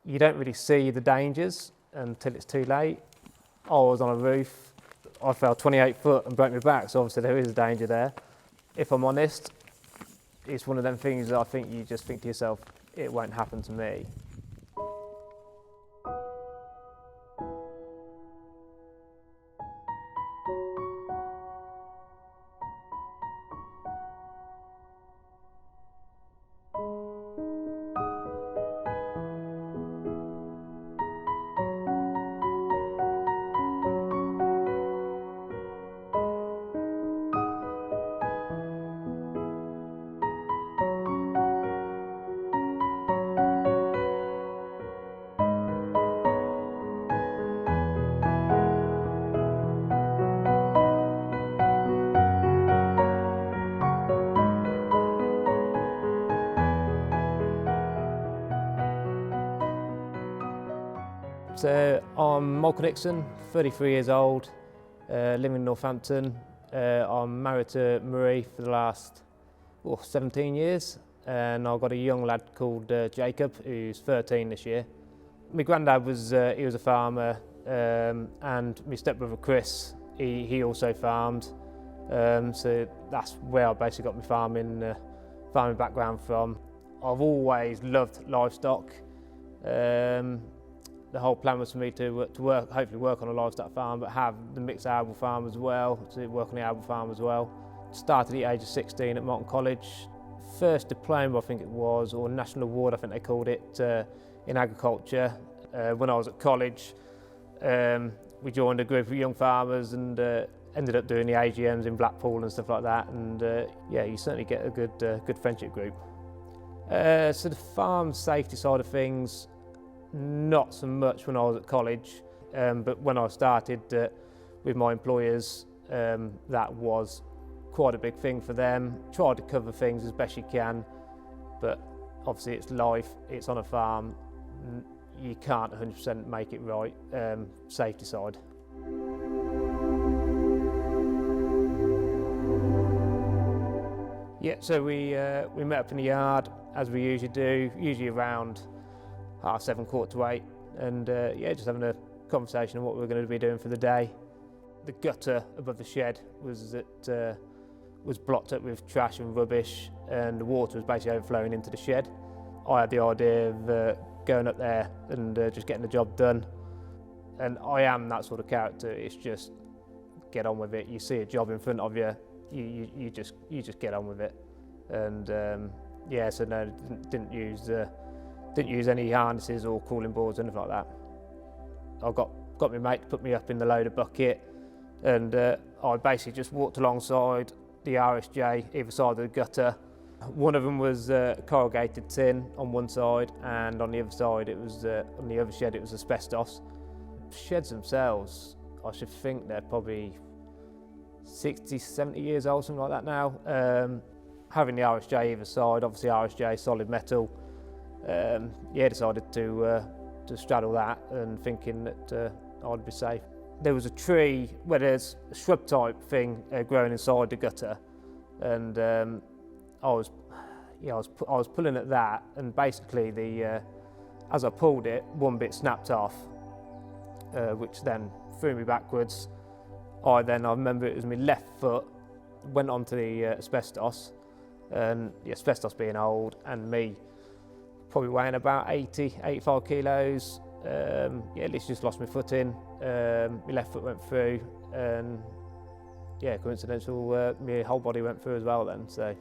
You don't really see the dangers until it's too late. I was on a roof, I fell 28 foot and broke my back, so obviously there is a danger there. If I'm honest, it's one of them things that I think you just think to yourself, it won't happen to me. So I'm Nixon, 33 years old, living in Northampton. I'm married to Marie for the last 17 years, and I've got a young lad called Jacob, who's 13 this year. My granddad was he was a farmer, and my stepbrother Chris, he also farmed. So that's where I basically got my farming background from. I've always loved livestock. The whole plan was for me to hopefully work on a livestock farm, but have the mixed arable farm as well, to work on the arable farm as well. Started at the age of 16 at Morton College. First diploma, I think it was, or national award, I think they called it, in agriculture. When I was at college, we joined a group of young farmers and ended up doing the AGMs in Blackpool and stuff like that. And yeah, you certainly get a good friendship group. So the farm safety side of things, not so much when I was at college, but when I started with my employers, that was quite a big thing for them. Tried to cover things as best you can, but obviously it's life, it's on a farm, you can't 100% make it right, safety side. Yeah, so we met up in the yard, as we usually do, usually around 7:30, 7:45, and yeah, just having a conversation on what we were going to be doing for the day. The gutter above the shed was blocked up with trash and rubbish, and the water was basically overflowing into the shed. I had the idea of going up there and just getting the job done. And I am that sort of character. It's just get on with it. You see a job in front of you, you just get on with it. And yeah, so no, didn't use any harnesses or cooling boards or anything like that. I got my mate to put me up in the loader bucket, and I basically just walked alongside the RSJ either side of the gutter. One of them was corrugated tin on one side, and on the other side it was on the other shed it was asbestos. Sheds themselves, I should think they're probably 60, 70 years old, something like that now. Having the RSJ either side, obviously RSJ solid metal. Yeah, decided to straddle that and thinking that I'd be safe. There was a tree where there's a shrub type thing growing inside the gutter, and I was pulling at that, and basically as I pulled it, one bit snapped off, which then threw me backwards. I remember it was my left foot went onto the asbestos, and the asbestos being old and me probably weighing about 80, 85 kilos. Yeah, literally just lost my foot in. My left foot went through, and yeah, coincidental, my whole body went through as well then. So.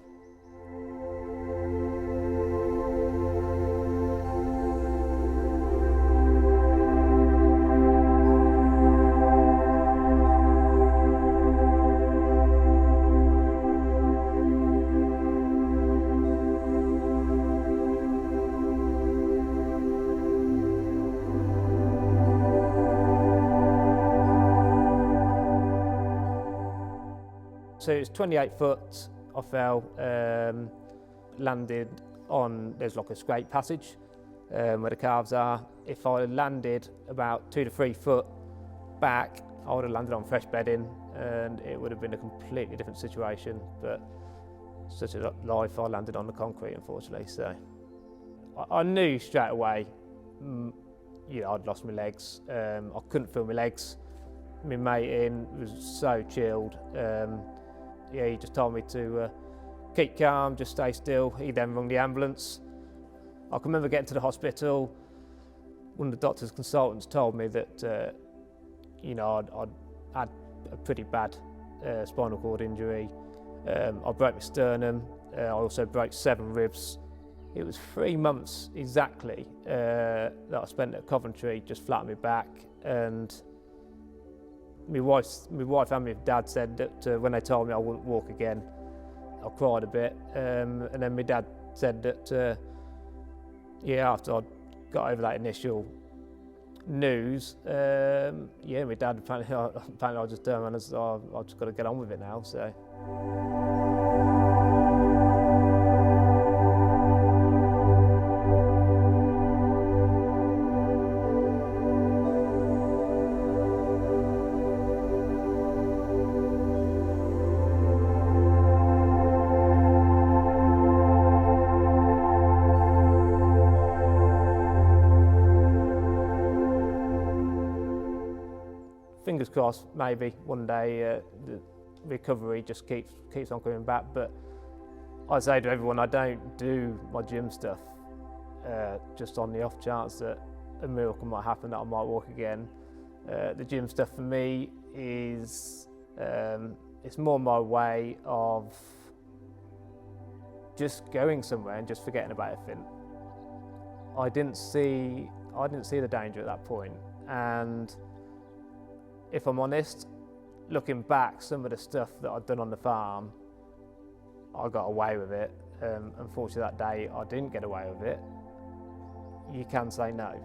So it's 28 foot, I fell, landed on, there's like a scrape passage where the calves are. If I had landed about 2 to 3 foot back, I would have landed on fresh bedding, and it would have been a completely different situation. But such a life, I landed on the concrete, unfortunately. So I knew straight away I'd lost my legs. I couldn't feel my legs. My mate was so chilled. He just told me to keep calm, just stay still. He then rang the ambulance. I can remember getting to the hospital. One of the doctor's consultants told me that I'd had a pretty bad spinal cord injury. I broke my sternum. I also broke 7 ribs. It was 3 months exactly that I spent at Coventry, just flat on my back. And my wife and my dad said that when they told me I wouldn't walk again, I cried a bit. And then my dad said that, after I got over that initial news, my dad apparently I just turned around and said, I've just got to get on with it now. So. Fingers crossed, maybe one day the recovery just keeps on coming back. But I say to everyone, I don't do my gym stuff just on the off chance that a miracle might happen, that I might walk again. The gym stuff for me is it's more my way of just going somewhere and just forgetting about everything. I didn't see the danger at that point, and if I'm honest, looking back, some of the stuff that I'd done on the farm, I got away with it. Unfortunately, that day I didn't get away with it. You can say no.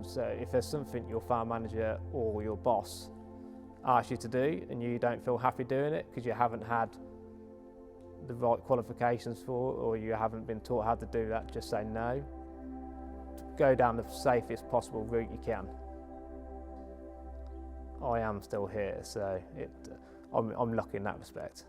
So if there's something your farm manager or your boss asks you to do and you don't feel happy doing it because you haven't had the right qualifications for it, or you haven't been taught how to do that, just say no. Go down the safest possible route you can. I am still here, so I'm lucky in that respect.